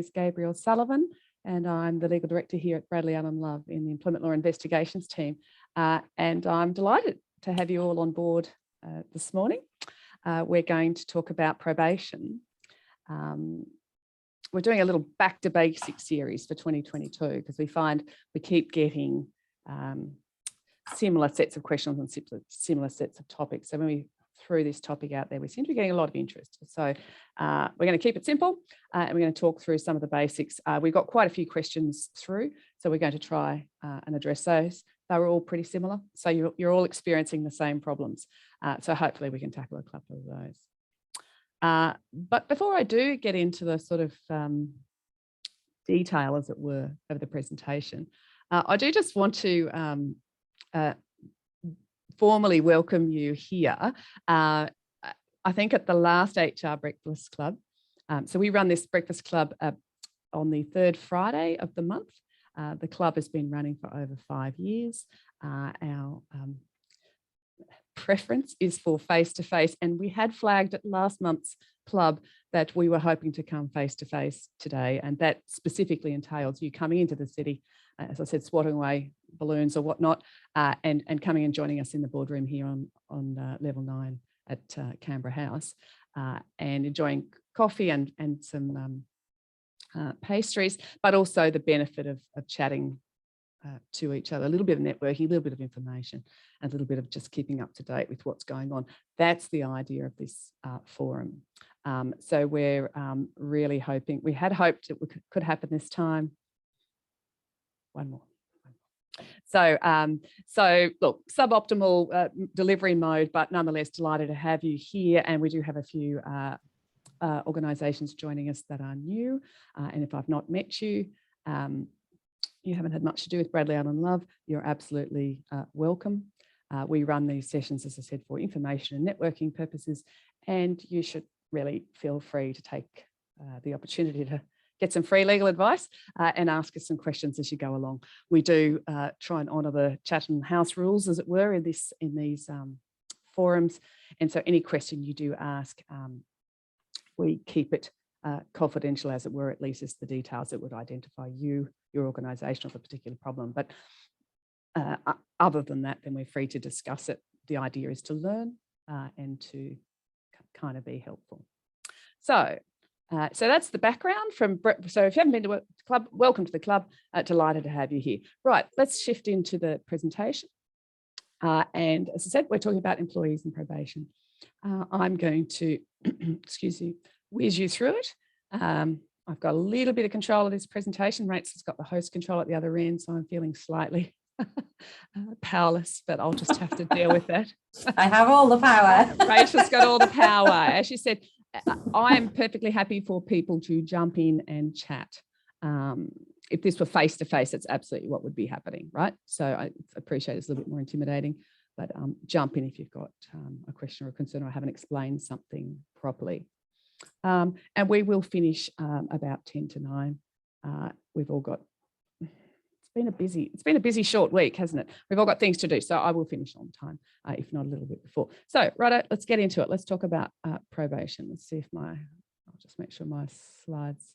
is Gabrielle Sullivan, and I'm the Legal Director here at Bradley Allen Love in the Employment Law Investigations team. And I'm delighted to have you all on board this morning. We're going to talk about probation. We're doing a little back to basics series for 2022 because we find we keep getting similar sets of questions and similar sets of topics. So when we threw this topic out there, we seem to be getting a lot of interest. So we're going to keep it simple and we're going to talk through some of the basics. We've got quite a few questions through, so we're going to try and address those. They were all pretty similar, so you're all experiencing the same problems. So hopefully we can tackle a couple of those. But before I do get into the sort of detail, as it were, of the presentation, I do just want to formally welcome you here. I think at the last HR Breakfast Club. So we run this Breakfast Club on the third Friday of the month. The club has been running for over 5 years. Our preference is for face-to-face, and we had flagged at last month's club that we were hoping to come face-to-face today, and that specifically entails you coming into the city, as I said, swatting away balloons or whatnot, and coming and joining us in the boardroom here on level 9 at Canberra House, and enjoying coffee and some pastries, but also the benefit of chatting to each other, a little bit of networking, a little bit of information, and a little bit of just keeping up to date with what's going on. That's the idea of this forum. So we're really hoping, we had hoped it could happen this time. One more. So look, suboptimal delivery mode, but nonetheless delighted to have you here. And we do have a few organisations joining us that are new. And if I've not met you, you haven't had much to do with Bradley Allen Love, you're absolutely welcome. We run these sessions, as I said, for information and networking purposes, and you should really feel free to take the opportunity to get some free legal advice and ask us some questions as you go along. We do try and honour the Chatham House rules, as it were, in these forums. And so any question you do ask, we keep it confidential, as it were, at least as the details that would identify you, your organisation, or the particular problem. But other than that, then we're free to discuss it. The idea is to learn and to kind of be helpful. So that's the background from. So if you haven't been to the club, welcome to the club. Delighted to have you here. Right, let's shift into the presentation. And as I said, we're talking about employees and probation. I'm going to, excuse me, whiz you through it. I've got a little bit of control of this presentation. Rachel's has got the host control at the other end, so I'm feeling slightly powerless, but I'll just have to deal with that. I have all the power. Rachel's got all the power. As she said, I'm perfectly happy for people to jump in and chat. If this were face-to-face, that's absolutely what would be happening, right? So I appreciate it's a little bit more intimidating, but jump in if you've got a question or a concern, or I haven't explained something properly. And we will finish about 10 to 9. We've all got, it's been a busy short week, hasn't it? We've all got things to do, so I will finish on time, if not a little bit before. So, righto, let's get into it. Let's talk about probation. Let's see if I'll just make sure my slides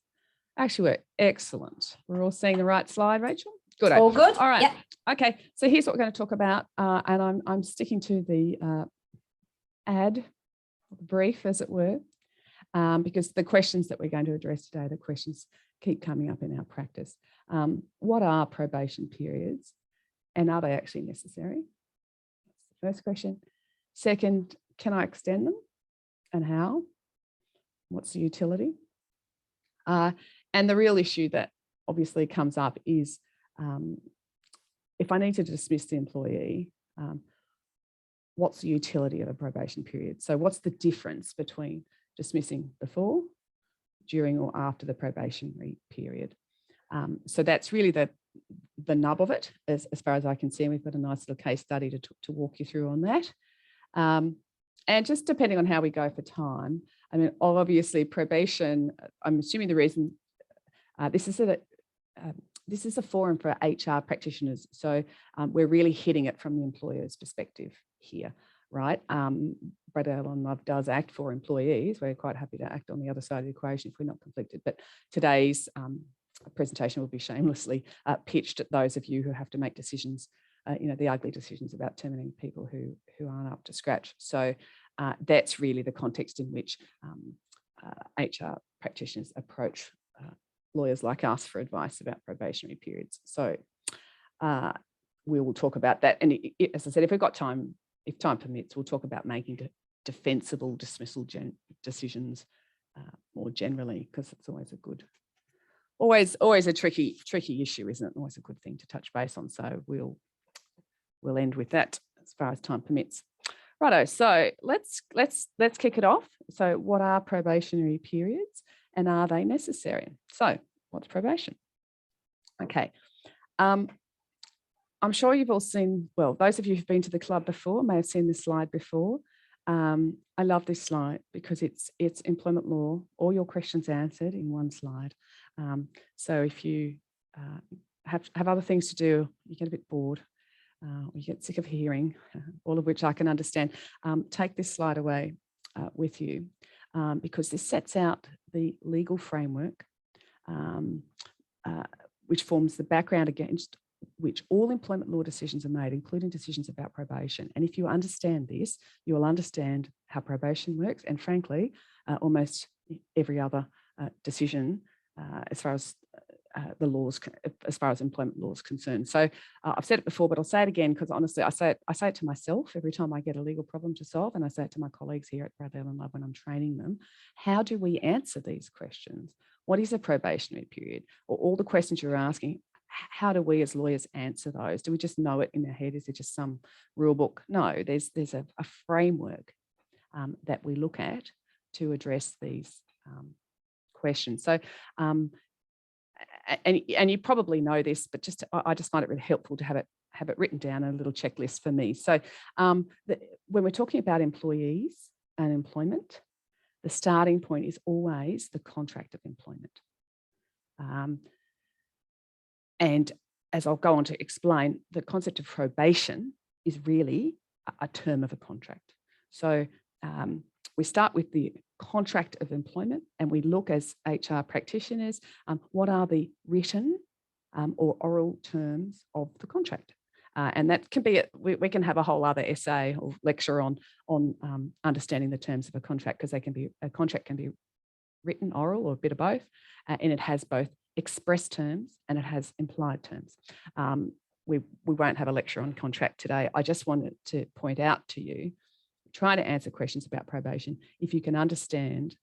actually work. Excellent. We're all seeing the right slide, Rachel? Good. All good. All right. Yep. Okay, so here's what we're going to talk about, and I'm sticking to the brief, as it were. Because the questions that we're going to address today, the questions keep coming up in our practice. What are probation periods, and are they actually necessary? That's the first question. Second, can I extend them, and how? What's the utility? And the real issue that obviously comes up is if I need to dismiss the employee, what's the utility of a probation period? So what's the difference between dismissing before, during, or after the probationary period? So that's really the nub of it, as far as I can see. And we've got a nice little case study to walk you through on that. And just depending on how we go for time, I mean, obviously probation, I'm assuming the reason this is a forum for HR practitioners. So we're really hitting it from the employer's perspective here. right? Bradell and Love does act for employees. We're quite happy to act on the other side of the equation if we're not conflicted. But today's presentation will be shamelessly pitched at those of you who have to make decisions, the ugly decisions about terminating people who aren't up to scratch. So that's really the context in which HR practitioners approach lawyers like us for advice about probationary periods. So we will talk about that. And as I said, if we've got time, if time permits, we'll talk about making defensible dismissal decisions more generally, because it's always a good, always a tricky issue, isn't it? Always a good thing to touch base on. So we'll end with that as far as time permits. Righto, so let's kick it off. So what are probationary periods and are they necessary? So what's probation? Okay. I'm sure you've all seen, well, those of you who've been to the club before may have seen this slide before. I love this slide because it's employment law, all your questions answered in one slide. So if you have other things to do, you get a bit bored, or you get sick of hearing, all of which I can understand, take this slide away with you, because this sets out the legal framework which forms the background against which all employment law decisions are made, including decisions about probation. And if you understand this, you will understand how probation works, and frankly, almost every other decision as far as the laws, as far as employment law is concerned. So I've said it before, but I'll say it again, because honestly, I say it to myself every time I get a legal problem to solve, and I say it to my colleagues here at Bradell and Love when I'm training them. How do we answer these questions? What is a probationary period? Or all the questions you're asking, how do we as lawyers answer those? Do we just know it in our head? Is it just some rule book? No, there's a framework that we look at to address these questions. So, and you probably know this, but I just find it really helpful to have it written down, a little checklist for me. So when we're talking about employees and employment, the starting point is always the contract of employment. And as I'll go on to explain, the concept of probation is really a term of a contract. So we start with the contract of employment, and we look as HR practitioners, what are the written or oral terms of the contract? And that can be, we can have a whole other essay or lecture on understanding the terms of a contract, because a contract can be written, oral, or a bit of both, and it has both express terms and it has implied terms. We won't have a lecture on contract today. I just wanted to point out to you, try to answer questions about probation, if you can understand,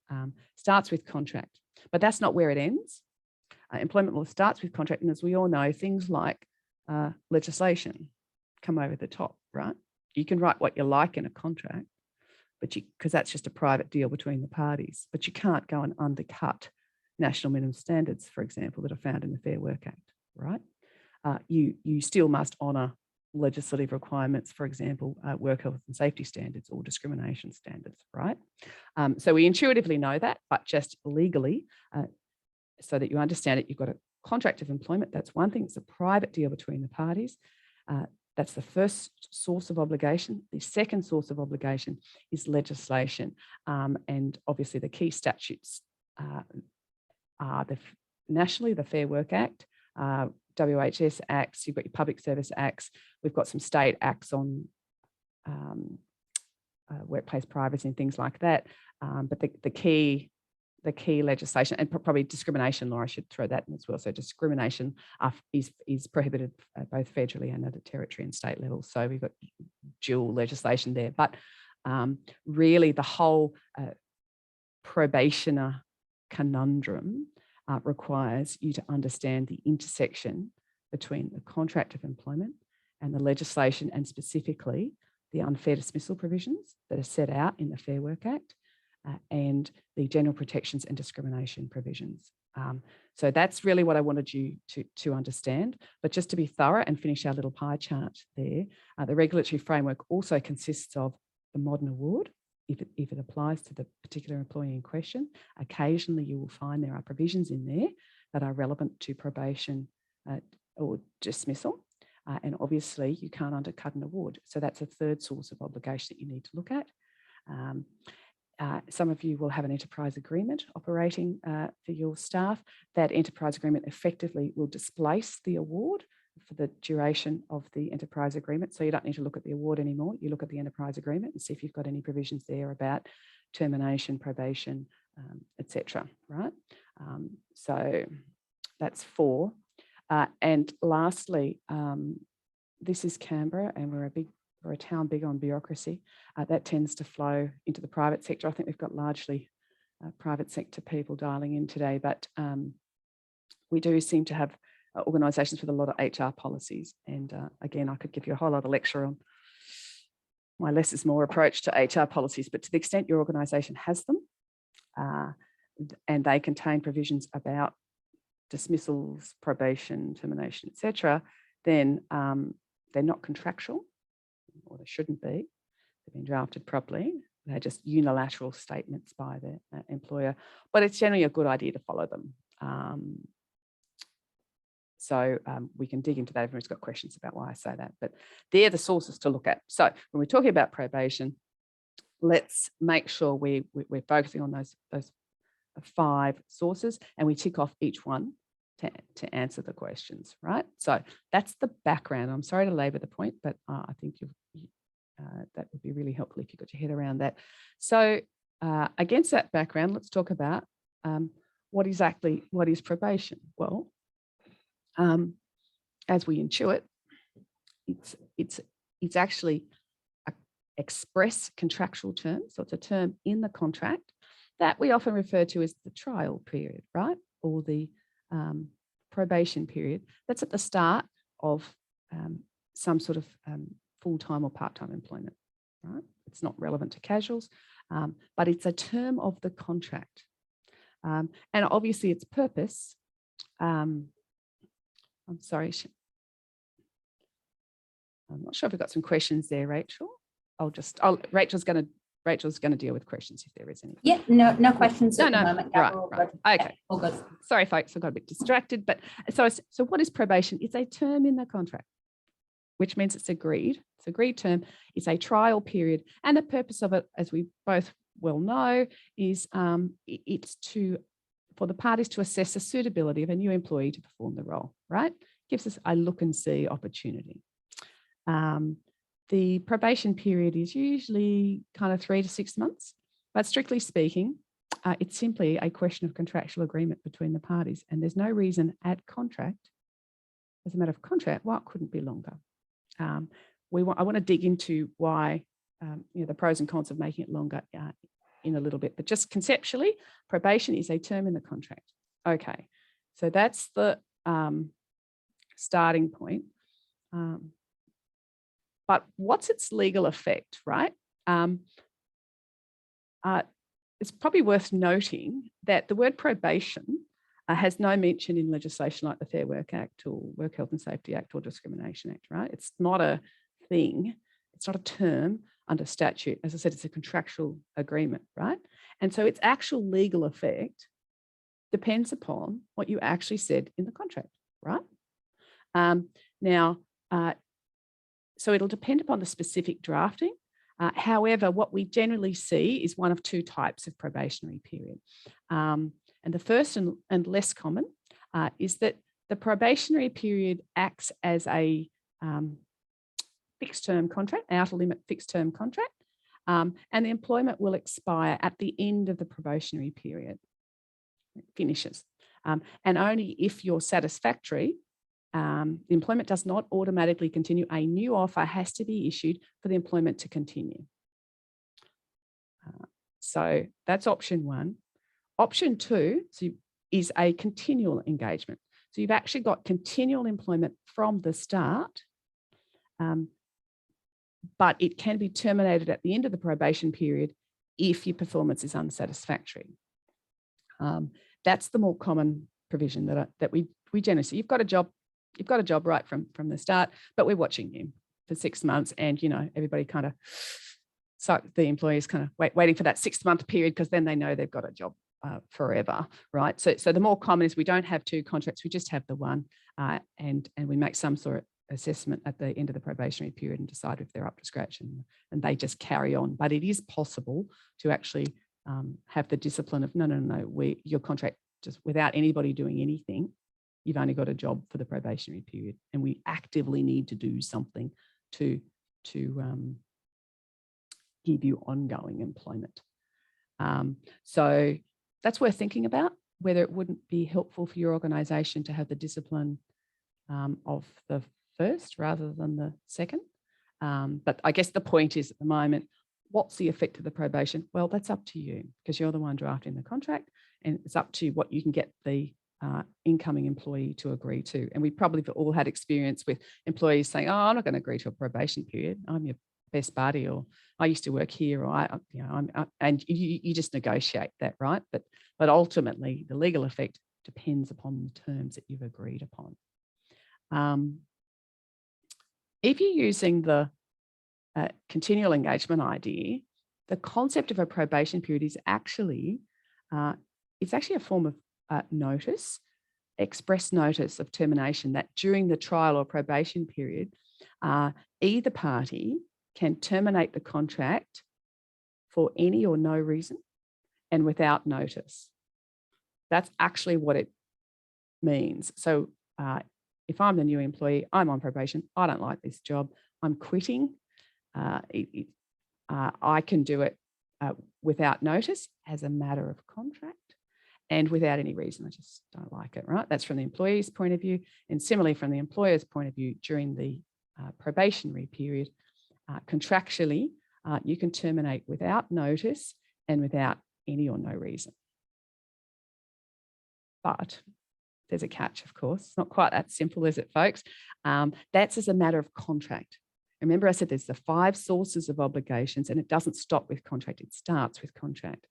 starts with contract, but that's not where it ends. Employment law starts with contract, and as we all know, things like legislation come over the top, right? You can write what you like in a contract, but because that's just a private deal between the parties, but you can't go and undercut national minimum standards, for example, that are found in the Fair Work Act, right? You still must honour legislative requirements, for example, work health and safety standards or discrimination standards, right? So we intuitively know that, but just legally, so that you understand it, you've got a contract of employment. That's one thing. It's a private deal between the parties. That's the first source of obligation. The second source of obligation is legislation. And obviously the key statutes are nationally, the Fair Work Act, WHS Acts, you've got your Public Service Acts, we've got some state acts on workplace privacy and things like that. But the key legislation, and probably discrimination law, I should throw that in as well. So discrimination is prohibited both federally and at a territory and state level. So we've got dual legislation there. But really the whole probationer conundrum requires you to understand the intersection between the contract of employment and the legislation, and specifically the unfair dismissal provisions that are set out in the Fair Work Act and the general protections and discrimination provisions. So that's really what I wanted you to understand. But just to be thorough and finish our little pie chart there, the regulatory framework also consists of the modern award, if it applies to the particular employee in question. Occasionally you will find there are provisions in there that are relevant to probation or dismissal. And obviously you can't undercut an award. So that's a third source of obligation that you need to look at. Some of you will have an enterprise agreement operating for your staff. That enterprise agreement effectively will displace the award for the duration of the enterprise agreement. So you don't need to look at the award anymore. You look at the enterprise agreement and see if you've got any provisions there about termination, probation, etc. Right? So that's 4. And lastly, this is Canberra, and we're a town big on bureaucracy. That tends to flow into the private sector. I think we've got largely private sector people dialing in today, but we do seem to have organisations with a lot of HR policies. And again, I could give you a whole other lecture on my less is more approach to HR policies, but to the extent your organisation has them and they contain provisions about dismissals, probation, termination, etc., then they're not contractual, or they shouldn't be. They've been drafted properly. They're just unilateral statements by the employer, but it's generally a good idea to follow them. So we can dig into that if everyone's got questions about why I say that, but they're the sources to look at. So when we're talking about probation, let's make sure we're focusing on those 5 sources, and we tick off each one to answer the questions, right? So that's the background. I'm sorry to labour the point, but I think that would be really helpful if you got your head around that. So against that background, let's talk about what is probation? Well, as we intuit, it's actually an express contractual term. So it's a term in the contract that we often refer to as the trial period, right? Or the probation period. That's at the start of some sort of full-time or part-time employment, right? It's not relevant to casuals, but it's a term of the contract. And obviously its purpose, I'm sorry, I'm not sure if we've got some questions there, Rachel. Rachel's going to deal with questions if there is any. Yeah, no questions at the moment. Right. Okay, Yeah, all good. Sorry, folks, I got a bit distracted. But so what is probation? It's a term in the contract, which means it's agreed. It's an agreed term. It's a trial period, and the purpose of it, as we both well know, is it's for the parties to assess the suitability of a new employee to perform the role, right? Gives us a look and see opportunity. The probation period is usually kind of 3 to 6 months, but strictly speaking, it's simply a question of contractual agreement between the parties, and there's no reason as a matter of contract, why it couldn't be longer. I want to dig into why, the pros and cons of making it longer in a little bit, but just conceptually, probation is a term in the contract. Okay, so that's the starting point. But what's its legal effect, right? It's probably worth noting that the word probation has no mention in legislation like the Fair Work Act or Work Health and Safety Act or Discrimination Act, right? It's not a thing. It's not a term under statute. As I said, it's a contractual agreement, right? And so its actual legal effect depends upon what you actually said in the contract, right? So it'll depend upon the specific drafting. However, what we generally see is one of 2 types of probationary period. And the first and less common is that the probationary period acts as a fixed term contract, outer limit fixed term contract, and the employment will expire at the end of the probationary period. It finishes. And only if you're satisfactory, the employment does not automatically continue. A new offer has to be issued for the employment to continue. So that's option 1. Option 2 is a continual engagement. So you've actually got continual employment from the start, but it can be terminated at the end of the probation period if your performance is unsatisfactory. That's the more common provision that we generally see. You've got a job right from the start, but we're watching you for 6 months, and everybody kind of, so the employees kind of waiting for that 6-month period because then they know they've got a job forever, right? So the more common is we don't have 2 contracts, we just have the one, and we make some sort assessment at the end of the probationary period and decide if they're up to scratch, and they just carry on. But it is possible to actually have the discipline of no, your contract, just without anybody doing anything, you've only got a job for the probationary period, and we actively need to do something to give you ongoing employment. So that's worth thinking about, whether it wouldn't be helpful for your organisation to have the discipline of the first rather than the second. But I guess the point is, at the moment, what's the effect of the probation? Well, that's up to you, because you're the one drafting the contract, and it's up to you what you can get the incoming employee to agree to. And we probably have all had experience with employees saying, oh, I'm not going to agree to a probation period. I'm your best buddy, or I used to work here, or and you just negotiate that, right? But ultimately, the legal effect depends upon the terms that you've agreed upon. If you're using the continual engagement idea, the concept of a probation period is actually a form of notice, express notice of termination, that during the trial or probation period, either party can terminate the contract for any or no reason and without notice. That's actually what it means. So if I'm the new employee, I'm on probation, I don't like this job, I'm quitting, I can do it without notice as a matter of contract and without any reason. I just don't like it, right? That's from the employee's point of view. And similarly, from the employer's point of view, during the probationary period, contractually, you can terminate without notice and without any or no reason. But there's a catch, of course. It's not quite that simple, is it, folks? That's as a matter of contract. Remember, I said there's the 5 sources of obligations, and it doesn't stop with contract. It starts with contract.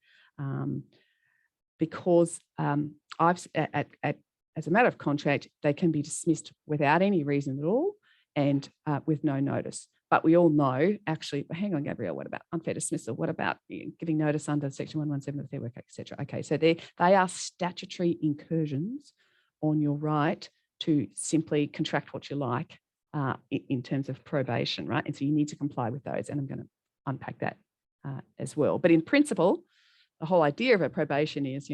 Because as a matter of contract, they can be dismissed without any reason at all and with no notice. But we all know, actually, hang on, Gabrielle, what about unfair dismissal? What about giving notice under Section 117 of the Fair Work Act, etc.? Okay, so they are statutory incursions on your right to simply contract what you like in terms of probation, right? And so you need to comply with those, and I'm going to unpack that as well. But in principle, the whole idea of a probation is,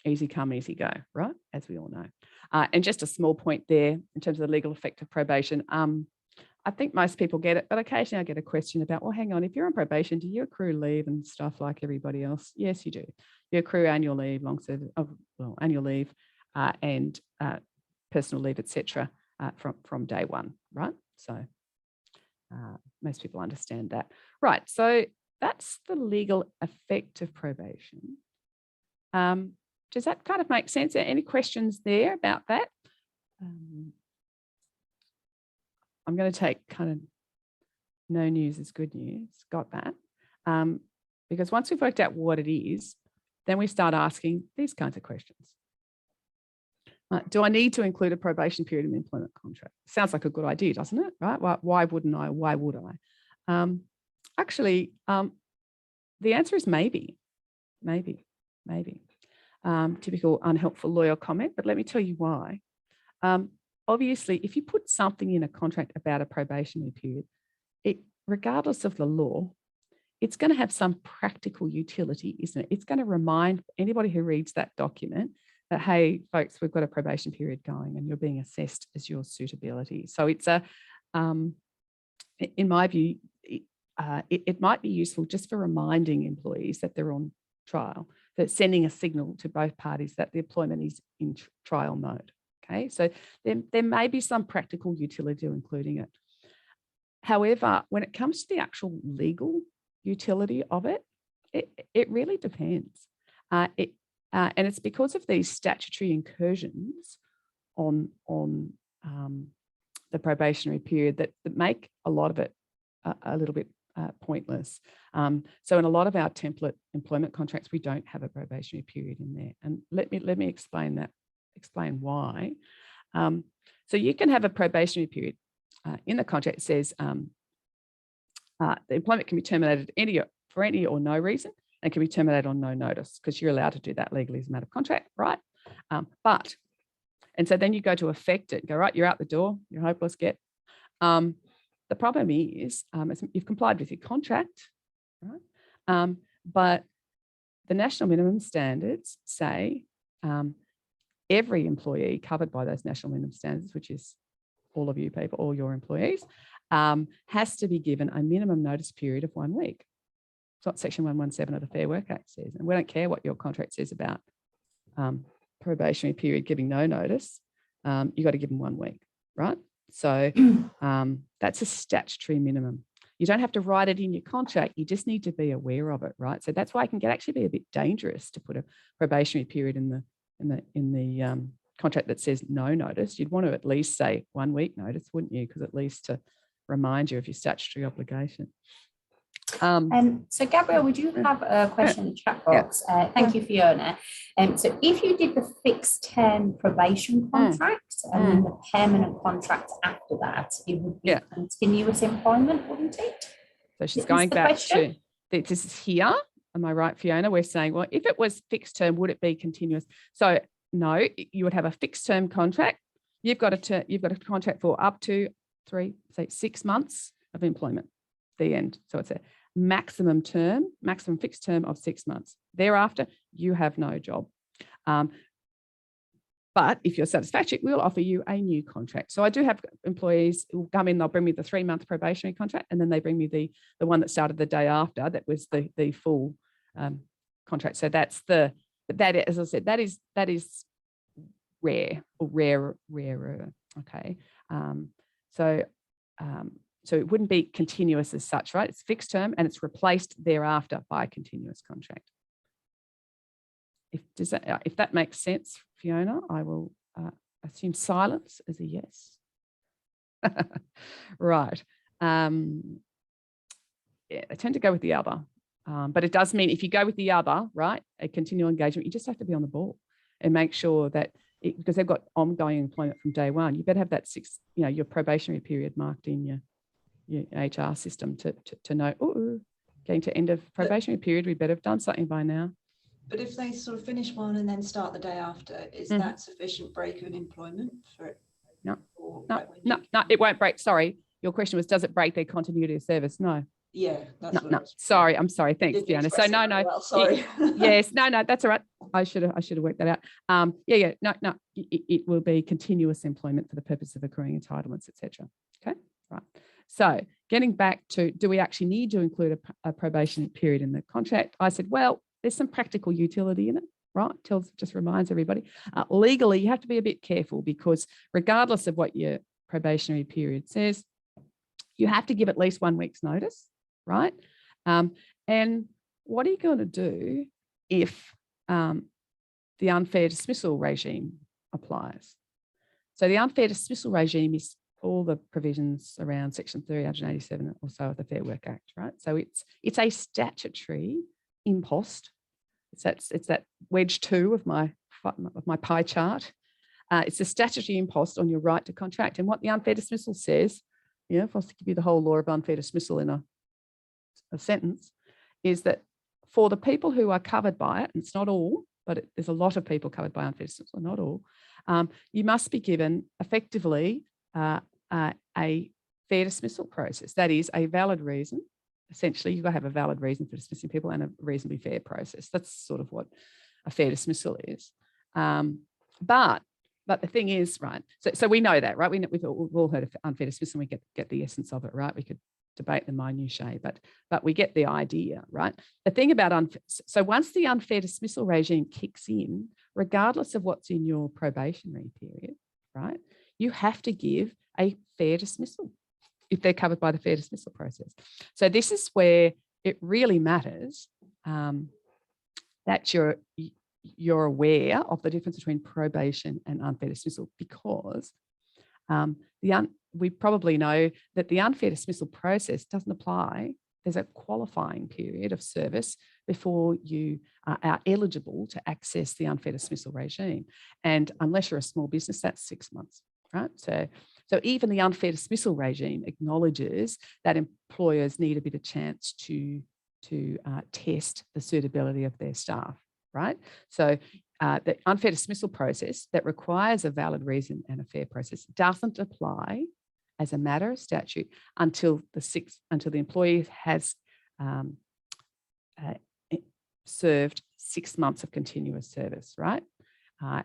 easy come, easy go, right? As we all know. And just a small point there in terms of the legal effect of probation. I think most people get it, but occasionally I get a question about, well, hang on, if you're on probation, do you accrue leave and stuff like everybody else? Yes, you do. You accrue annual leave, annual leave and personal leave, etc. From day one, right? So most people understand that. Right, so that's the legal effect of probation. Does that kind of make sense? Any questions there about that? I'm going to take kind of no news is good news. Got that? Because once we've worked out what it is, then we start asking these kinds of questions. Do I need to include a probation period in the employment contract? Sounds like a good idea, doesn't it? Right? Why wouldn't I? Why would I? Actually, the answer is maybe. Typical unhelpful lawyer comment, but let me tell you why. Obviously, if you put something in a contract about a probationary period, regardless of the law, it's going to have some practical utility, isn't it? It's going to remind anybody who reads that document that, hey, folks, we've got a probation period going and you're being assessed as your suitability. So it's in my view, it might be useful just for reminding employees that they're on trial, that sending a signal to both parties that the employment is in trial mode. Okay, so there may be some practical utility to including it. However, when it comes to the actual legal utility of it, it really depends. And it's because of these statutory incursions on the probationary period that make a lot of it a little bit pointless. So in a lot of our template employment contracts, we don't have a probationary period in there. And let me explain why. So you can have a probationary period. In the contract, it says the employment can be terminated for any or no reason, and can be terminated on no notice, because you're allowed to do that legally as a matter of contract, right? And so then you go to effect it, go, right, you're out the door, you're hopeless, get. The problem is you've complied with your contract, right? But the national minimum standards say every employee covered by those national minimum standards, which is all of you people, all your employees, has to be given a minimum notice period of 1 week. It's what Section 117 of the Fair Work Act says. And we don't care what your contract says about probationary period giving no notice. You've got to give them 1 week, right? So that's a statutory minimum. You don't have to write it in your contract. You just need to be aware of it, right? So that's why it can actually be a bit dangerous to put a probationary period in the contract that says no notice. You'd want to at least say 1 week notice, wouldn't you? Because at least to remind you of your statutory obligation. So Gabrielle, would you have a question in the chat box? Thank you, Fiona. So if you did the fixed term probation contract and then the permanent contract after that, it would be continuous employment, wouldn't it? So she's going back to this is here. Am I right, Fiona? We're saying, well, if it was fixed term, would it be continuous? So no, you would have a fixed term contract. You've got a contract for up to 6 months of employment. The end. So it's a maximum fixed term of 6 months. Thereafter, you have no job. But if you're satisfactory, we'll offer you a new contract. So I do have employees who come in, they'll bring me the 3-month probationary contract, and then they bring me the one that started the day after, that was the full contract. So that's as I said, that is rare or rarer. Okay. So it wouldn't be continuous as such, right? It's fixed term and it's replaced thereafter by a continuous contract. If that makes sense, Fiona, I will assume silence as a yes. Right. I tend to go with the other, but it does mean if you go with the other, right, a continual engagement, you just have to be on the ball and make sure that because they've got ongoing employment from day one, you better have that your probationary period marked in your HR system to know, getting to end of probationary period, we better have done something by now. But if they sort of finish one and then start the day after, is that sufficient break of employment for it? No, it won't break. Sorry, your question was, does it break their continuity of service? No. Yeah, that's no. Sorry, I'm sorry. Thanks, Fiona. So no. Well, sorry. Yes, no, that's all right. I should have worked that out. No. It will be continuous employment for the purpose of accruing entitlements, etc. Okay, right. So getting back to, do we actually need to include a probation period in the contract? I said, well, there's some practical utility in it, right? Just reminds everybody. Legally, you have to be a bit careful because regardless of what your probationary period says, you have to give at least 1 week's notice, right? And what are you going to do if the unfair dismissal regime applies? So the unfair dismissal regime is all the provisions around Section 387 or so of the Fair Work Act, right? So it's a statutory impost. It's that wedge 2 of my pie chart. It's a statutory impost on your right to contract. And what the unfair dismissal says, if I was to give you the whole law of unfair dismissal in a sentence, is that for the people who are covered by it, and it's not all, but there's a lot of people covered by unfair dismissal, not all, you must be given effectively a fair dismissal process. That is a valid reason. Essentially, you've got to have a valid reason for dismissing people and a reasonably fair process. That's sort of what a fair dismissal is. But the thing is, right, so we know that, right? We've all heard of unfair dismissal and we get the essence of it, right? We could debate the minutiae, but we get the idea, right? The thing about so once the unfair dismissal regime kicks in, regardless of what's in your probationary period, right, you have to give a fair dismissal if they're covered by the fair dismissal process. So this is where it really matters that you're aware of the difference between probation and unfair dismissal, because we probably know that the unfair dismissal process doesn't apply. There's a qualifying period of service before you are eligible to access the unfair dismissal regime. And unless you're a small business, that's 6 months, right? So even the unfair dismissal regime acknowledges that employers need a bit of chance to test the suitability of their staff, right? So the unfair dismissal process that requires a valid reason and a fair process doesn't apply as a matter of statute until the employee has served 6 months of continuous service, right?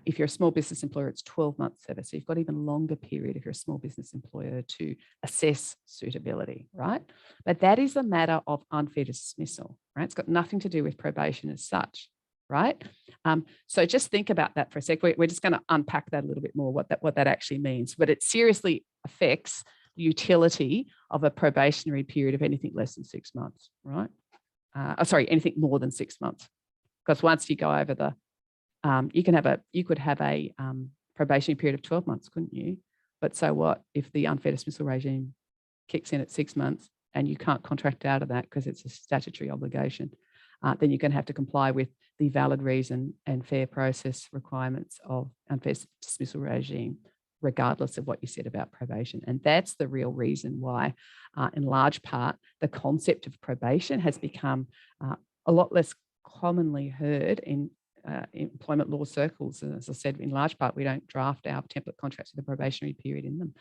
If you're a small business employer, it's 12 months service. So you've got even longer period if you're a small business employer to assess suitability, right? But that is a matter of unfair dismissal, right? It's got nothing to do with probation as such, right? So just think about that for a sec. We're just going to unpack that a little bit more, what that actually means. But it seriously affects the utility of a probationary period of anything less than 6 months, right? Anything more than 6 months. Because once you go over the you could have a probationary period of 12 months, couldn't you? But so what if the unfair dismissal regime kicks in at 6 months and you can't contract out of that because it's a statutory obligation? Then you're going to have to comply with the valid reason and fair process requirements of unfair dismissal regime, regardless of what you said about probation. And that's the real reason why, in large part, the concept of probation has become a lot less commonly heard in employment law circles. And as I said, in large part, we don't draft our template contracts with a probationary period in them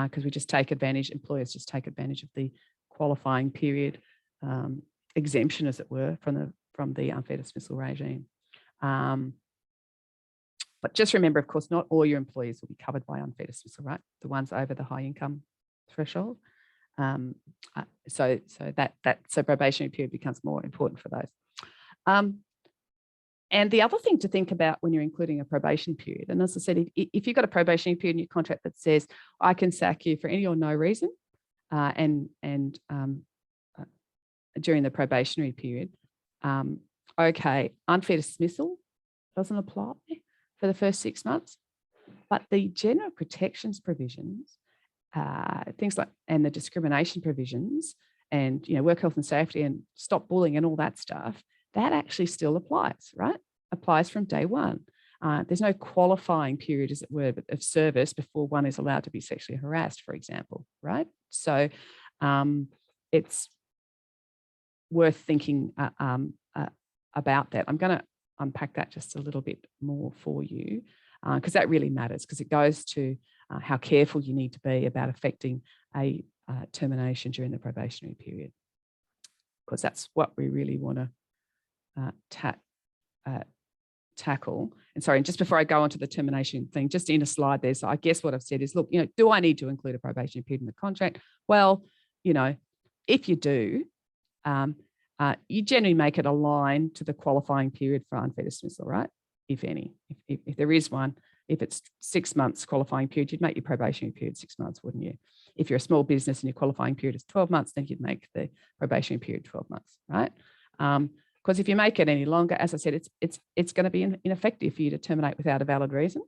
because we just take advantage, employers just take advantage of the qualifying period exemption, as it were, from the unfair dismissal regime. But just remember, of course, not all your employees will be covered by unfair dismissal, right? The ones over the high income threshold. So probationary period becomes more important for those. And the other thing to think about when you're including a probation period, and as I said, if you've got a probationary period in your contract that says, I can sack you for any or no reason, and during the probationary period, okay, unfair dismissal doesn't apply for the first 6 months, but the general protections provisions, things like, and the discrimination provisions, and work health and safety and stop bullying and all that stuff, that actually still applies, right? Applies from day one. There's no qualifying period, as it were, of service before one is allowed to be sexually harassed, for example, right? So it's worth thinking about that. I'm going to unpack that just a little bit more for you because that really matters, because it goes to how careful you need to be about affecting a termination during the probationary period, because that's what we really want to tackle. And sorry, and just before I go on to the termination thing, just in a slide there, so I guess what I've said is, look, do I need to include a probationary period in the contract? Well, if you do, you generally make it align to the qualifying period for unfair dismissal, right? If any, if there is one, if it's 6 months qualifying period, you'd make your probationary period 6 months, wouldn't you? If you're a small business and your qualifying period is 12 months, then you'd make the probationary period 12 months, right? Because if you make it any longer, as I said, it's going to be ineffective for you to terminate without a valid reason,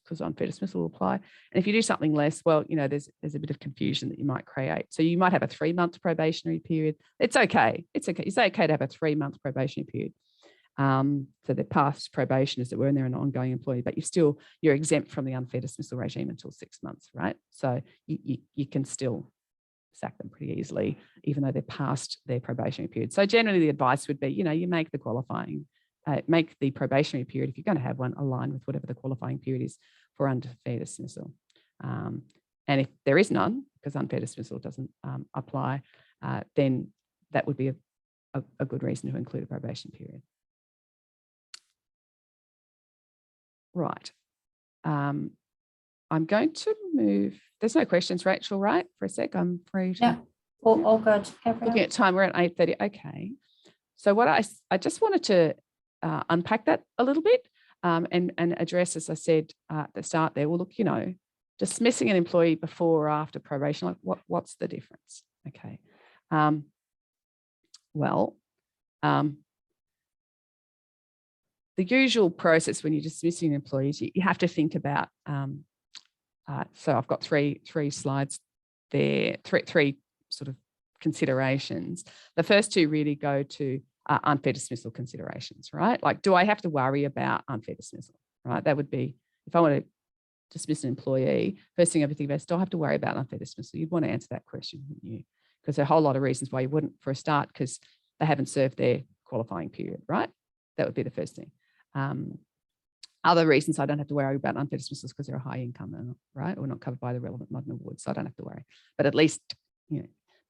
because unfair dismissal will apply. And if you do something less, well, there's a bit of confusion that you might create. So you might have a 3-month probationary period. It's okay. It's okay to have a 3-month probationary period. So they're past probation, as it were, and they're an ongoing employee, but you're exempt from the unfair dismissal regime until 6 months, right? So you can still sack them pretty easily, even though they're past their probationary period. So generally the advice would be, you make the make the probationary period, if you're going to have one, align with whatever the qualifying period is for unfair dismissal. And if there is none, because unfair dismissal doesn't apply, then that would be a good reason to include a probation period. Right. I'm going to move. There's no questions, Rachel, right? For a sec, I'm free to. Yeah, all good. Looking at time, we're at 8:30. Okay. So what I just wanted to unpack that a little bit and address, as I said at the start there, well, look, dismissing an employee before or after probation, like what's the difference? Okay. The usual process when you're dismissing employees, you have to think about, so I've got three slides there, three sort of considerations. The first two really go to unfair dismissal considerations, right? Like, do I have to worry about unfair dismissal, right? That would be, if I want to dismiss an employee, first thing I would think about is, do I have to worry about unfair dismissal? You'd want to answer that question, wouldn't you? Because there are a whole lot of reasons why you wouldn't, for a start, because they haven't served their qualifying period, right? That would be the first thing. Other reasons I don't have to worry about unfair dismissals because they're a high income, right? Or not covered by the relevant modern award, so I don't have to worry. But at least,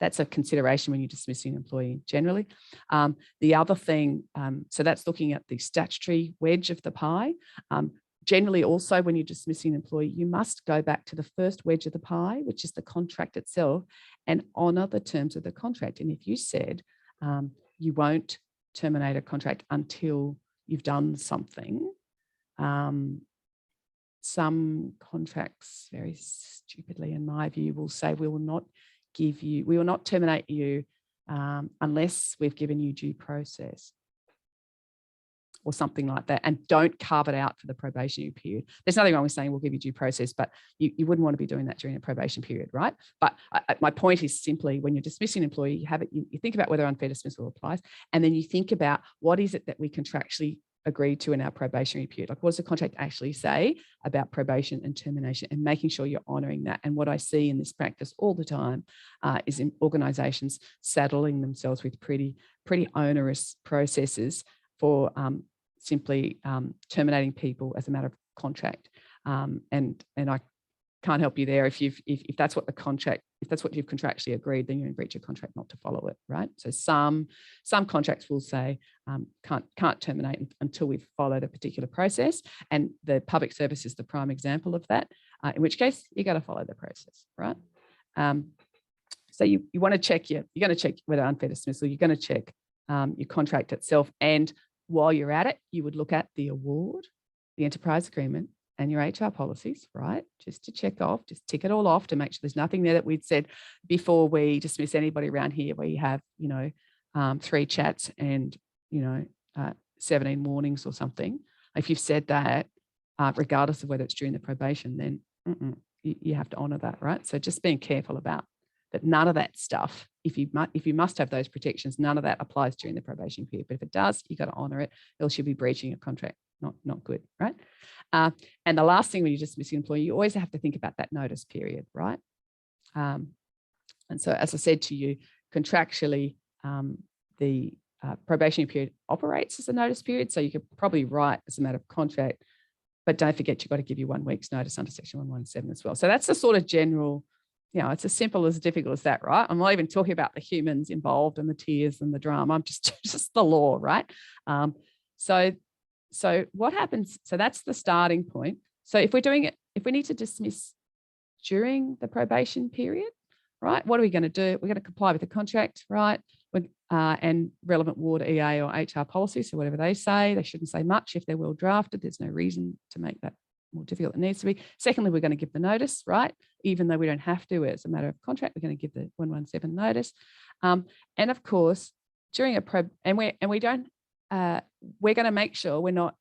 that's a consideration when you're dismissing an employee generally. The other thing, so that's looking at the statutory wedge of the pie. Generally, also, when you're dismissing an employee, you must go back to the first wedge of the pie, which is the contract itself, and honour the terms of the contract. And if you said you won't terminate a contract until you've done something, some contracts, very stupidly in my view, will say we will not terminate you unless we've given you due process or something like that, and don't carve it out for the probationary period. There's nothing wrong with saying we'll give you due process, but you wouldn't want to be doing that during a probation period, right? But my point is simply, when you're dismissing an employee, you think about whether unfair dismissal applies, and then you think about what is it that we contractually agreed to in our probationary period. Like, what does the contract actually say about probation and termination, and making sure you're honouring that. And what I see in this practice all the time is in organisations saddling themselves with pretty onerous processes for simply terminating people as a matter of contract. And I can't help you there. If that's what if that's what you've contractually agreed, then you're in breach of contract not to follow it, right? So some contracts will say can't terminate until we've followed a particular process, and the public service is the prime example of that. In which case, you got to follow the process, right? So you want to check you're going to check whether unfair dismissal. You're going to check your contract itself, and while you're at it, you would look at the award, the enterprise agreement, and your HR policies, right? Just to check off, just tick it all off to make sure there's nothing there that we'd said before we dismiss anybody around here where you have, 3 chats and, 17 warnings or something. If you've said that, regardless of whether it's during the probation, then you have to honour that, right? So just being careful about that. None of that stuff, if you must have those protections, none of that applies during the probation period. But if it does, you got to honour it, else you'll be breaching a contract. Not good, right? And the last thing when you're dismissing an employee, you always have to think about that notice period, right? And so, as I said to you, contractually, the probationary period operates as a notice period. So you could probably write as a matter of contract, but don't forget you've got to give you 1 week's notice under Section 117 as well. So that's the sort of general, it's as simple as difficult as that, right? I'm not even talking about the humans involved and the tears and the drama. I'm just the law, right? So what happens? So that's the starting point. So if we need to dismiss during the probation period, right? What are we going to do? We're going to comply with the contract, right? And relevant ward, EA or HR policy. So whatever they say, they shouldn't say much if they're well drafted. There's no reason to make that more difficult than it needs to be. Secondly, we're going to give the notice, right? Even though we don't have to as a matter of contract, we're going to give the 117 notice. And of course, during we're going to make sure we're not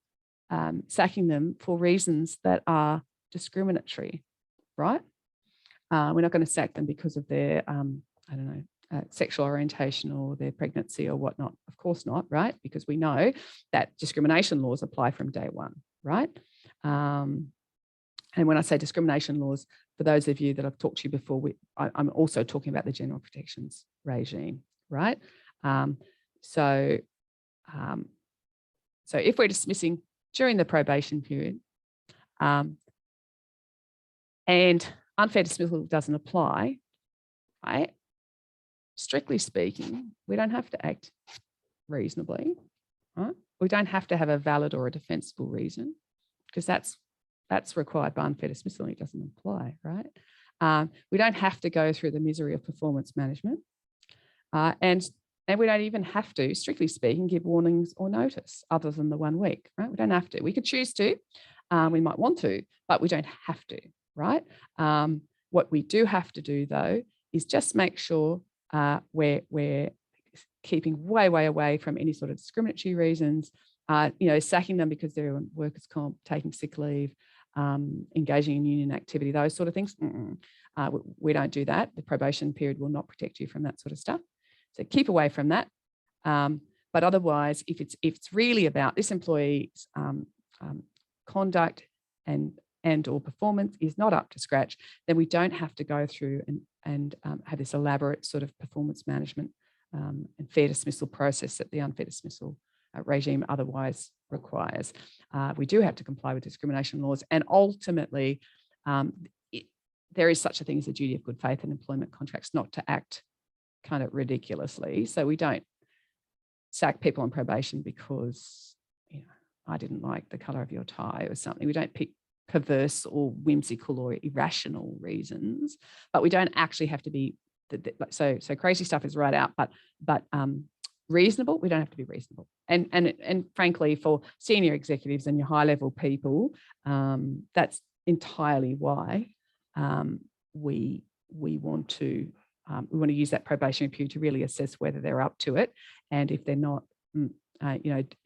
sacking them for reasons that are discriminatory, right? We're not going to sack them because of their, sexual orientation or their pregnancy or whatnot. Of course not, right? Because we know that discrimination laws apply from day one, right? And when I say discrimination laws, for those of you that I've talked to you before, I'm also talking about the general protections regime, right? So if we're dismissing during the probation period and unfair dismissal doesn't apply, right? Strictly speaking, we don't have to act reasonably, right? We don't have to have a valid or a defensible reason, because that's required by unfair dismissal and it doesn't apply, right? We don't have to go through the misery of performance management, and we don't even have to, strictly speaking, give warnings or notice other than the 1 week, right? We don't have to. We could choose to, we might want to, but we don't have to, right? What we do have to do, though, is just make sure we're keeping way away from any sort of discriminatory reasons, sacking them because they're on workers' comp, taking sick leave, engaging in union activity, those sort of things. We don't do that. The probation period will not protect you from that sort of stuff. So keep away from that. But otherwise, if it's really about this employee's conduct and or performance is not up to scratch, then we don't have to go through and have this elaborate sort of performance management and fair dismissal process that the unfair dismissal regime otherwise requires. We do have to comply with discrimination laws, and ultimately there is such a thing as a duty of good faith in employment contracts not to act kind of ridiculously. So we don't sack people on probation because, I didn't like the colour of your tie or something. We don't pick perverse or whimsical or irrational reasons, but we don't actually have to be so crazy stuff is right out, but reasonable, we don't have to be reasonable. And frankly, for senior executives and your high level people, that's entirely why we want to use that probationary period to really assess whether they're up to it, and if they're not,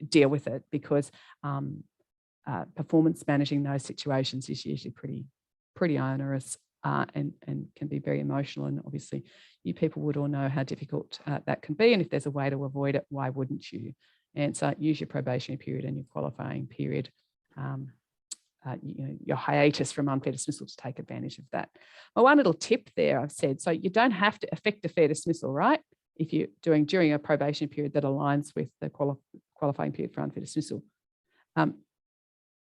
deal with it, because performance managing those situations is usually pretty onerous and can be very emotional. And obviously, you people would all know how difficult that can be. And if there's a way to avoid it, why wouldn't you? And so use your probationary period and your qualifying period, your hiatus from unfair dismissal, to take advantage of that. My one little tip there, I've said, so you don't have to effect a fair dismissal, right? If you're doing during a probation period that aligns with the qualifying period for unfair dismissal.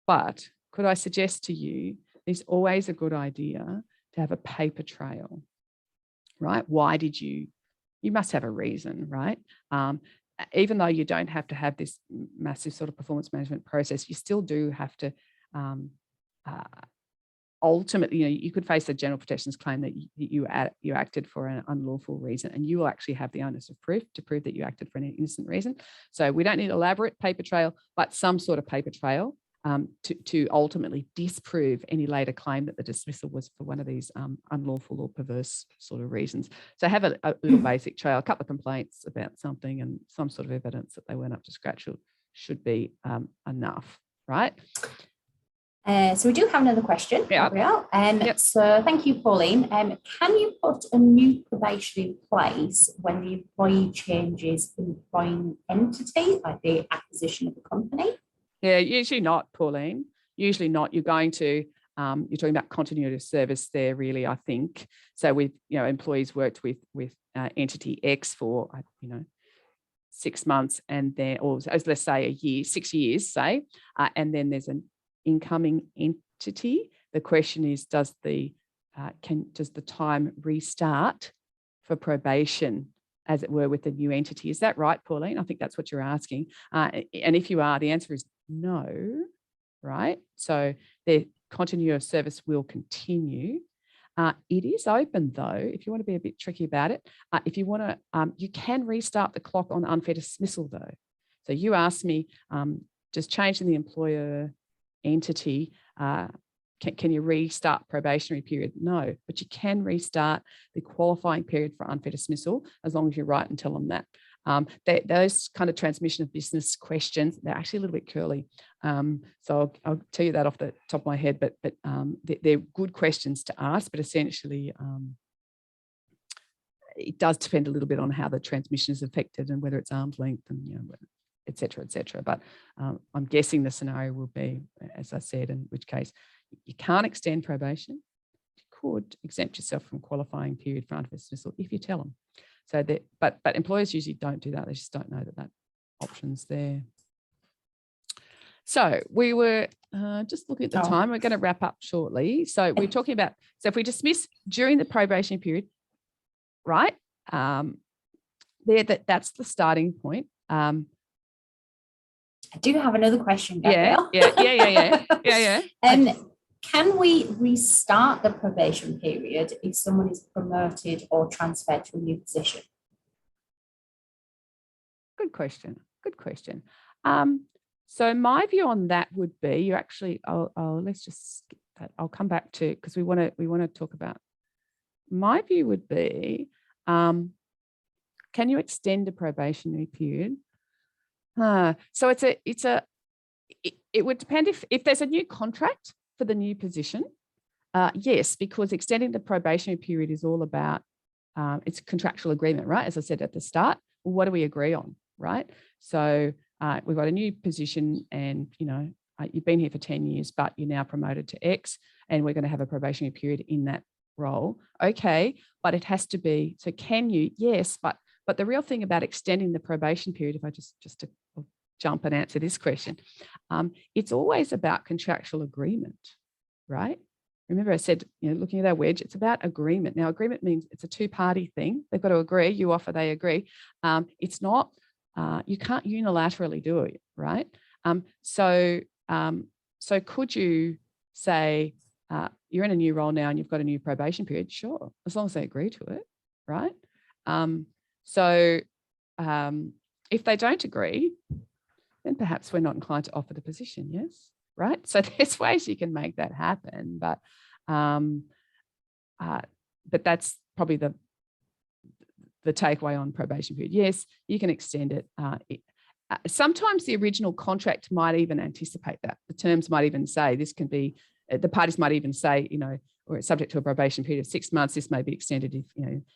But could I suggest to you, it's always a good idea to have a paper trail, right? Why did you must have a reason, right? Even though you don't have to have this massive sort of performance management process, you still do have to ultimately, you could face a general protections claim that you acted for an unlawful reason, and you will actually have the onus of proof to prove that you acted for an innocent reason. So we don't need an elaborate paper trail, but some sort of paper trail to ultimately disprove any later claim that the dismissal was for one of these unlawful or perverse sort of reasons. So have a little basic trail, a couple of complaints about something, and some sort of evidence that they weren't up to scratch should be enough, right? So we do have another question, Gabrielle. Yep. So thank you, Pauline. Can you put a new probation in place when the employee changes employing entity, like the acquisition of the company? Yeah, usually not, Pauline. Usually not. You're going to, you're talking about continuity of service there, really, I think. So with, employees worked with entity X for, 6 months, and then, or let's say a year, 6 years, say, and then there's an incoming entity. The question is, does the time restart for probation, as it were, with the new entity? Is that right, Pauline? I think that's what you're asking. And if you are, the answer is no, right? So the continuity of service will continue. It is open, though, if you want to be a bit tricky about it. If you want to, you can restart the clock on unfair dismissal, though. So you asked me, just changing the employer entity, can you restart probationary period? No, but you can restart the qualifying period for unfair dismissal as long as you write and tell them that. Those kind of transmission of business questions, they're actually a little bit curly. So I'll tell you that off the top of my head, but they're good questions to ask, but essentially it does depend a little bit on how the transmission is affected and whether it's arm's length and, et cetera, et cetera. But I'm guessing the scenario will be, as I said, in which case you can't extend probation. You could exempt yourself from qualifying period for unfair dismissal if you tell them. So that, but employers usually don't do that. They just don't know that option's there. So we were just looking at the time. We're going to wrap up shortly. So we're talking about, so if we dismiss during the probation period, right? That's the starting point. I do have another question, Gabrielle. Yeah. Can we restart the probation period if someone is promoted or transferred to a new position? Good question. So my view on that would be, you actually, let's just skip that. I'll come back to, because we want to talk about. My view would be, can you extend a probationary period? So it would depend if there's a new contract for the new position. Yes, because extending the probationary period is all about, it's a contractual agreement, right? As I said at the start, well, what do we agree on, right? So we've got a new position and, you've been here for 10 years, but you're now promoted to X and we're going to have a probationary period in that role. Okay, but it has to be, so can you? Yes, but the real thing about extending the probation period, if I just to jump and answer this question. It's always about contractual agreement, right? Remember I said, looking at our wedge, it's about agreement. Now, agreement means it's a two-party thing. They've got to agree. You offer, they agree. It's not, you can't unilaterally do it, right? So could you say, you're in a new role now and you've got a new probation period? Sure, as long as they agree to it, right? If they don't agree, then perhaps we're not inclined to offer the position, yes? Right? So there's ways you can make that happen, but that's probably the takeaway on probation period. Yes, you can extend it. Sometimes the original contract might even anticipate that. The terms might even say this can be, the parties might even say, or it's subject to a probation period of 6 months. This may be extended if,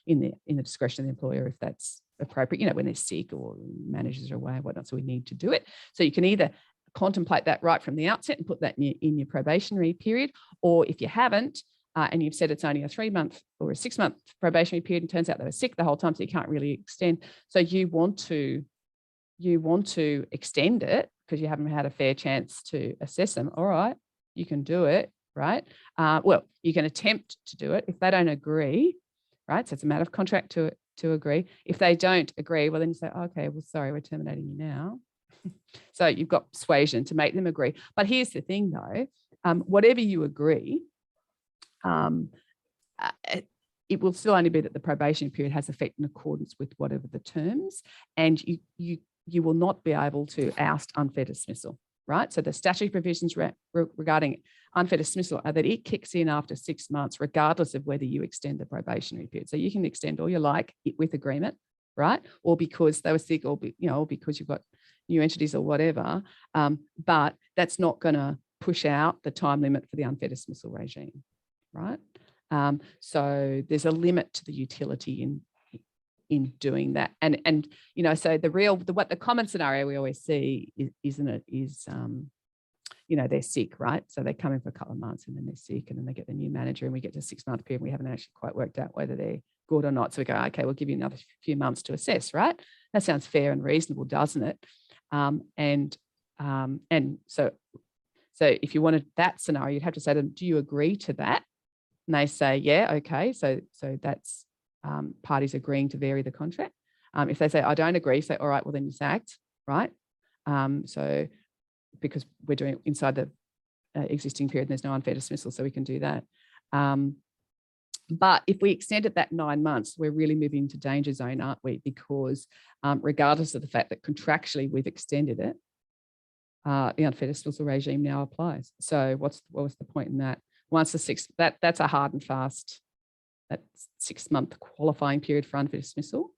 in the discretion of the employer, if that's appropriate, when they're sick or managers are away or whatnot. So we need to do it. So you can either contemplate that right from the outset and put that in your probationary period, or if you haven't, and you've said it's only a 3-month or a 6-month probationary period, and turns out they were sick the whole time, so you can't really extend. So you want to extend it because you haven't had a fair chance to assess them. All right, you can do it, right? Well, you can attempt to do it. If they don't agree, right? So it's a matter of contract to agree. If they don't agree, well, then you say, okay, well, sorry, we're terminating you now. So you've got persuasion to make them agree. But here's the thing, though, whatever you agree, it will still only be that the probation period has effect in accordance with whatever the terms, and you will not be able to oust unfair dismissal, right? So the statutory provisions regarding unfair dismissal are that it kicks in after 6 months, regardless of whether you extend the probationary period. So you can extend all you like with agreement, right? Or because they were sick, or because you've got new entities or whatever. But that's not going to push out the time limit for the unfair dismissal regime, right? So there's a limit to the utility in doing that. And so the common scenario we always see is they're sick, right? So they come in for a couple of months and then they're sick, and then they get the new manager, and we get to 6-month period and we haven't actually quite worked out whether they're good or not. So we go, okay, we'll give you another few months to assess, right? That sounds fair and reasonable, doesn't it? And so if you wanted that scenario, you'd have to say to them, do you agree to that? And they say, yeah, okay. So that's parties agreeing to vary the contract. If they say, I don't agree, say, all right, well, then you're sacked, right? So because we're doing it inside the existing period and there's no unfair dismissal, so we can do that. But if we extended that 9 months, we're really moving into danger zone, aren't we? Because regardless of the fact that contractually we've extended it, the unfair dismissal regime now applies. So what was the point in that? Once that's a hard and fast, that 6-month qualifying period for unfair dismissal,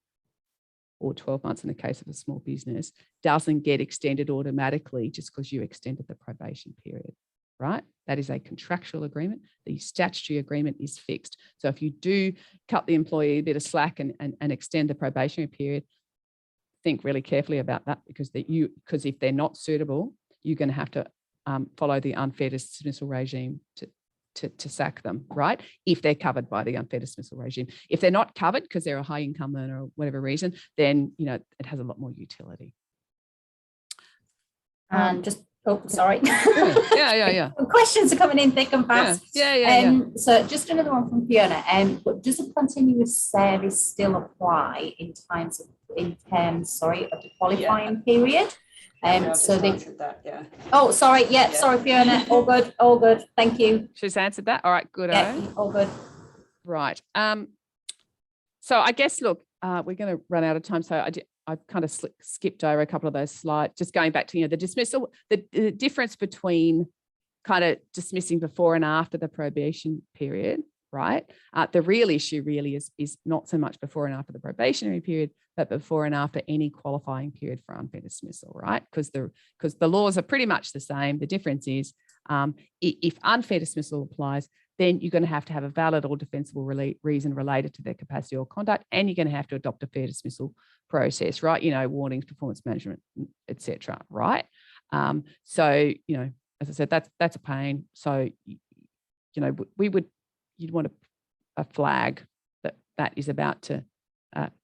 or 12 months in the case of a small business, doesn't get extended automatically just because you extended the probation period, right? That is a contractual agreement. The statutory agreement is fixed. So if you do cut the employee a bit of slack and extend the probationary period, think really carefully about that, because if they're not suitable, you're going to have to follow the unfair dismissal regime to sack them, right? If they're covered by the unfair dismissal regime. If they're not covered because they're a high income earner or whatever reason, then it has a lot more utility. And sorry. Yeah. Questions are coming in thick and fast. Yeah. So just another one from Fiona. But does a continuous service still apply in terms of the qualifying period? So they answered that, yeah. Oh, sorry. Yeah, sorry, Fiona. All good. Thank you. She's answered that. All right, good. Yeah, all good. Right. So I guess, look, we're going to run out of time. So I kind of skipped over a couple of those slides, just going back to the dismissal, the difference between kind of dismissing before and after the probation period, right? The real issue really is not so much before and after the probationary period, but before and after any qualifying period for unfair dismissal, right? Because the laws are pretty much the same. The difference is if unfair dismissal applies, then you're going to have a valid or defensible reason related to their capacity or conduct, and you're going to have to adopt a fair dismissal process, right? warnings, performance management, etc. Right? So as I said, that's a pain. So you'd want a flag that is about to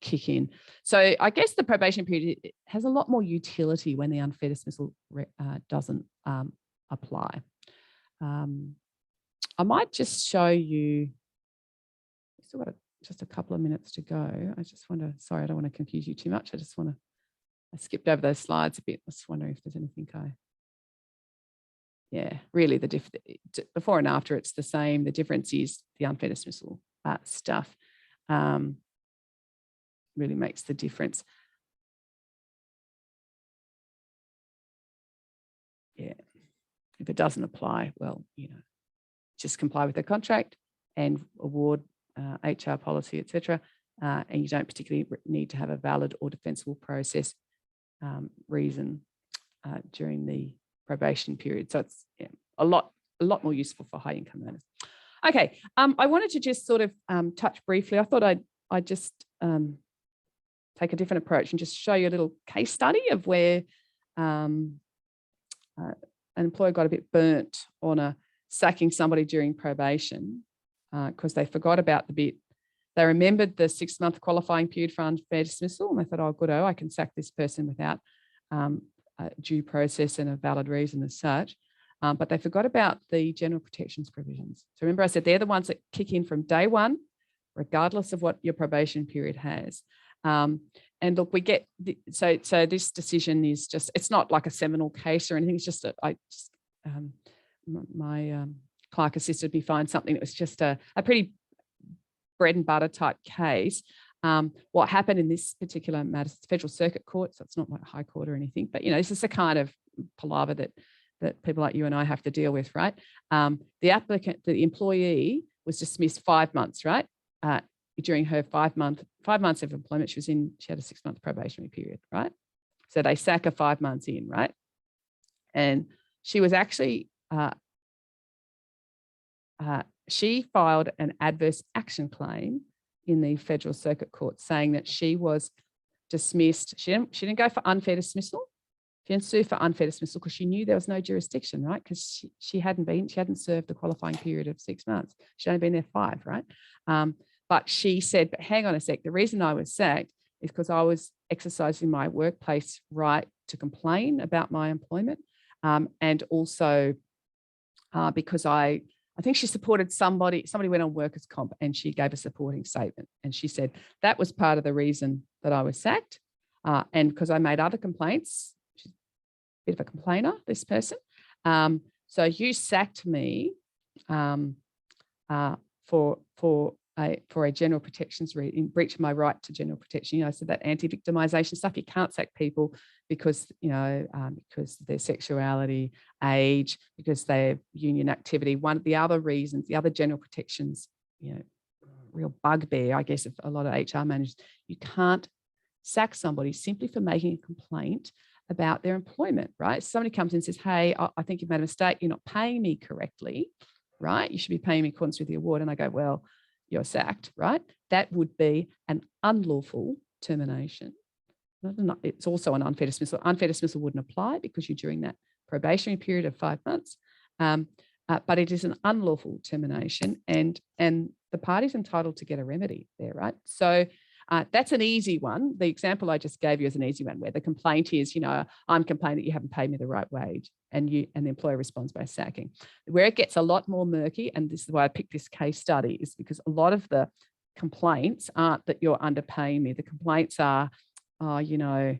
kick in. So I guess the probation period has a lot more utility when the unfair dismissal doesn't apply. I might just show you, we've still got just a couple of minutes to go. I just want to, sorry, I don't want to confuse you too much. I just want to, I skipped over those slides a bit. I was wondering if there's anything yeah, really the before and after, it's the same. The difference is the unfair dismissal stuff really makes the difference. Yeah, if it doesn't apply, well, just comply with the contract and award HR policy, etc. And you don't particularly need to have a valid or defensible process reason during the probation period. So it's a lot more useful for high income earners. Okay, I wanted to just sort of touch briefly. I thought I'd just take a different approach and just show you a little case study of where an employer got a bit burnt on sacking somebody during probation because they forgot about the bit. They remembered the 6-month qualifying period for unfair dismissal, and they thought, oh, good, I can sack this person without due process and a valid reason as such. But they forgot about the general protections provisions. So remember I said they're the ones that kick in from day one, regardless of what your probation period has. And look, we get, so this decision is just, it's not like a seminal case or anything. It's just, my clerk assisted me find something that was just a pretty bread and butter type case. What happened in this particular matter, it's Federal Circuit Court, so it's not like High Court or anything, but this is the kind of palaver that people like you and I have to deal with, right? The employee was dismissed 5 months, right? During her 5 months of employment, she had a 6-month probationary period, right? So they sack her 5 months in, right? And she was actually, she filed an adverse action claim in the Federal Circuit Court saying that she was dismissed. She didn't go for unfair dismissal. She didn't sue for unfair dismissal because she knew there was no jurisdiction, right? Because she hadn't served the qualifying period of 6 months. She'd only been there 5, right? But she said, but hang on a sec, the reason I was sacked is because I was exercising my workplace right to complain about my employment, and also because I think she supported somebody went on workers' comp and she gave a supporting statement. And she said that was part of the reason that I was sacked. And because I made other complaints, she's a bit of a complainer, this person. So you sacked me for a general protections in breach of my right to general protection. So that anti-victimization stuff, you can't sack people because, because their sexuality, age, because they have union activity. One of the other reasons, the other general protections, real bugbear, I guess, of a lot of HR managers, you can't sack somebody simply for making a complaint about their employment, right? Somebody comes in and says, hey, I think you've made a mistake. You're not paying me correctly, right? You should be paying me in accordance with the award. And I go, well, you're sacked, right? That would be an unlawful termination. It's also an unfair dismissal. Unfair dismissal wouldn't apply because you're during that probationary period of 5 months. But it is an unlawful termination, and the party's entitled to get a remedy there, right? So that's an easy one. The example I just gave you is an easy one where the complaint is, I'm complaining that you haven't paid me the right wage, and the employer responds by sacking. Where it gets a lot more murky, and this is why I picked this case study, is because a lot of the complaints aren't that you're underpaying me. The complaints are, I'm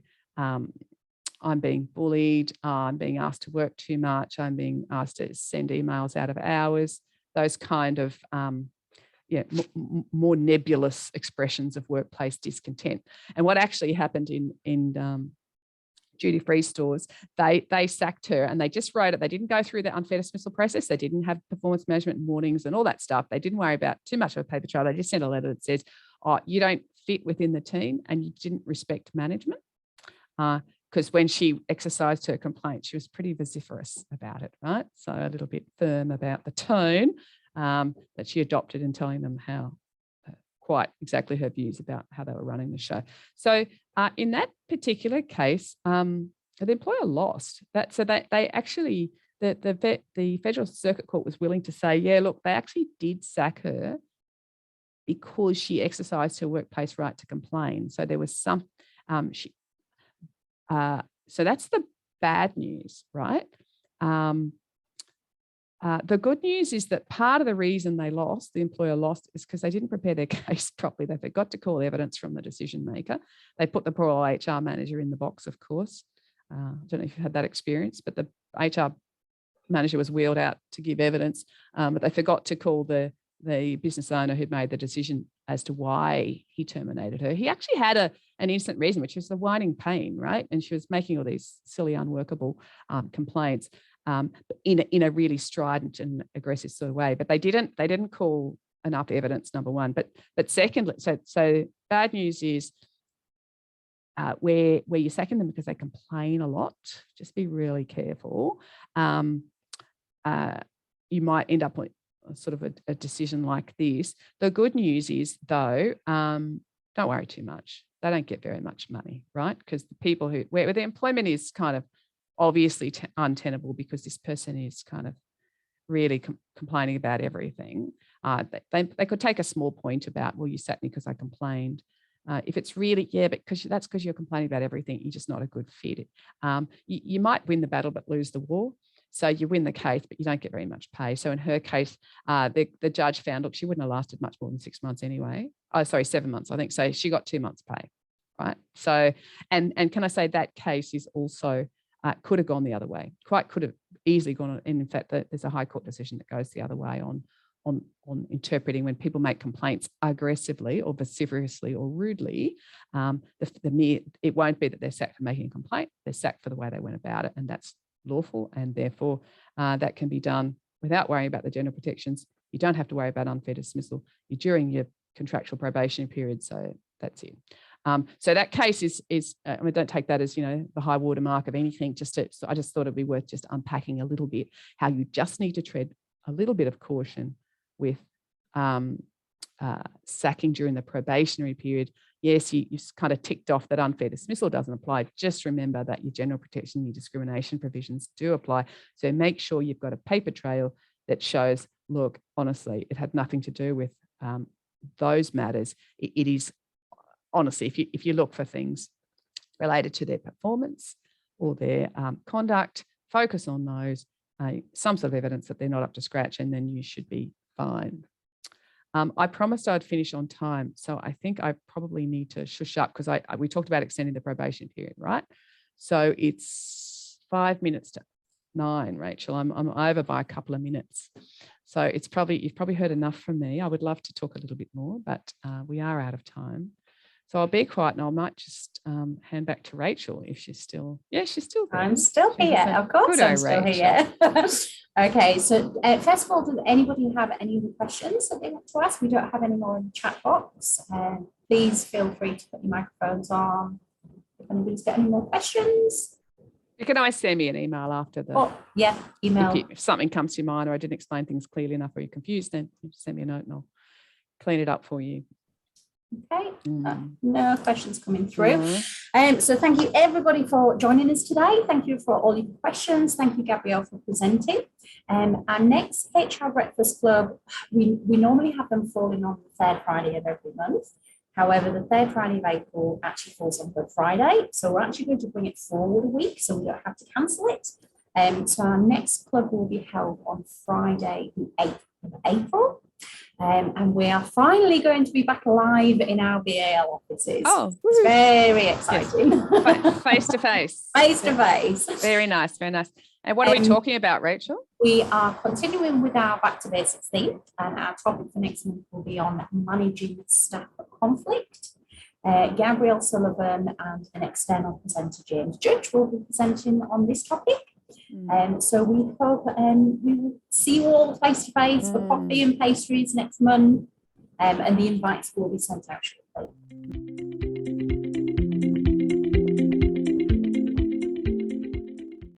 being bullied, I'm being asked to work too much, I'm being asked to send emails out of hours, those kind of more nebulous expressions of workplace discontent. And what actually happened in duty-free stores, they sacked her and they just wrote it. They didn't go through the unfair dismissal process. They didn't have performance management warnings and all that stuff. They didn't worry about too much of a paper trail. They just sent a letter that says, oh, you don't fit within the team and you didn't respect management. Because when she exercised her complaint, she was pretty vociferous about it, right? So a little bit firm about the tone that she adopted in telling them how quite exactly her views about how they were running the show. So in that particular case, the employer lost that. So they actually, the Federal Circuit Court was willing to say, yeah, look, they actually did sack her because she exercised her workplace right to complain. So there was some, so that's the bad news, right? The good news is that part of the reason the employer lost, is because they didn't prepare their case properly. They forgot to call evidence from the decision maker. They put the poor old HR manager in the box, of course. I don't know if you've had that experience, but the HR manager was wheeled out to give evidence, but they forgot to call the business owner who'd made the decision as to why he terminated her. He actually had an innocent reason, which was the whining pain, right? And she was making all these silly, unworkable complaints in a really strident and aggressive sort of way. But they didn't call enough evidence, number one. But secondly, so bad news is where you're sacking them because they complain a lot. Just be really careful. You might end up with sort of a decision like this. The good news is, though, don't worry too much. They don't get very much money, right? Because the people where the employment is kind of obviously untenable because this person is kind of really complaining about everything. They could take a small point about, well, you sacked me because I complained. If it's really, but that's because you're complaining about everything, you're just not a good fit. You might win the battle but lose the war. So you win the case, but you don't get very much pay. So in her case, the judge found, look, she wouldn't have lasted much more than 6 months anyway. Oh, sorry, 7 months, I think. So she got 2 months pay, right? So, and can I say that case is also, could have gone the other way, could have easily gone. And in fact, there's a High Court decision that goes the other way on interpreting when people make complaints aggressively or vociferously or rudely. It won't be that they're sacked for making a complaint. They're sacked for the way they went about it, and that's lawful, and therefore that can be done without worrying about the general protections. You don't have to worry about unfair dismissal. You're during your contractual probation period, so that's it. So that case is don't take that as the high water mark of anything. So I just thought it'd be worth just unpacking a little bit how you just need to tread a little bit of caution with sacking during the probationary period. Yes, you kind of ticked off that unfair dismissal doesn't apply. Just remember that your general protection, your discrimination provisions do apply. So make sure you've got a paper trail that shows, look, honestly, it had nothing to do with those matters. It is, honestly, if you look for things related to their performance or their conduct, focus on those, some sort of evidence that they're not up to scratch, and then you should be fine. I promised I'd finish on time, so I think I probably need to shush up because we talked about extending the probation period, right? So it's 5 minutes to 9, Rachel. I'm over by a couple of minutes. So you've probably heard enough from me. I would love to talk a little bit more, but we are out of time. So I'll be quiet and I might just hand back to Rachel if she's still, she's still there. I'm still here, of course I'm still here. Okay, so first of all, does anybody have any questions that they want to ask? We don't have any more in the chat box. Please feel free to put your microphones on if anybody's got any more questions. You can always send me an email after the... Oh, yeah, email. If something comes to your mind or I didn't explain things clearly enough or you're confused, then you send me a note and I'll clean it up for you. Okay, no questions coming through. So thank you everybody for joining us today. Thank you for all your questions. Thank you, Gabrielle, for presenting. Our next HR Breakfast Club, we normally have them falling on the third Friday of every month. However, the third Friday of April actually falls on Good Friday. So we're actually going to bring it forward a week so we don't have to cancel it. So our next club will be held on Friday, the 8th of April. And we are finally going to be back live in our BAL offices. Oh, it's very exciting. Yes. Face to face. Face to face. Very nice, very nice. And what are we talking about, Rachel? We are continuing with our Back to Basics theme, and our topic for next month will be on managing staff conflict. Gabrielle Sullivan and an external presenter, James Judge, will be presenting on this topic. So we hope we will see you all face to face for coffee and pastries next month, and the invites will be sent out shortly.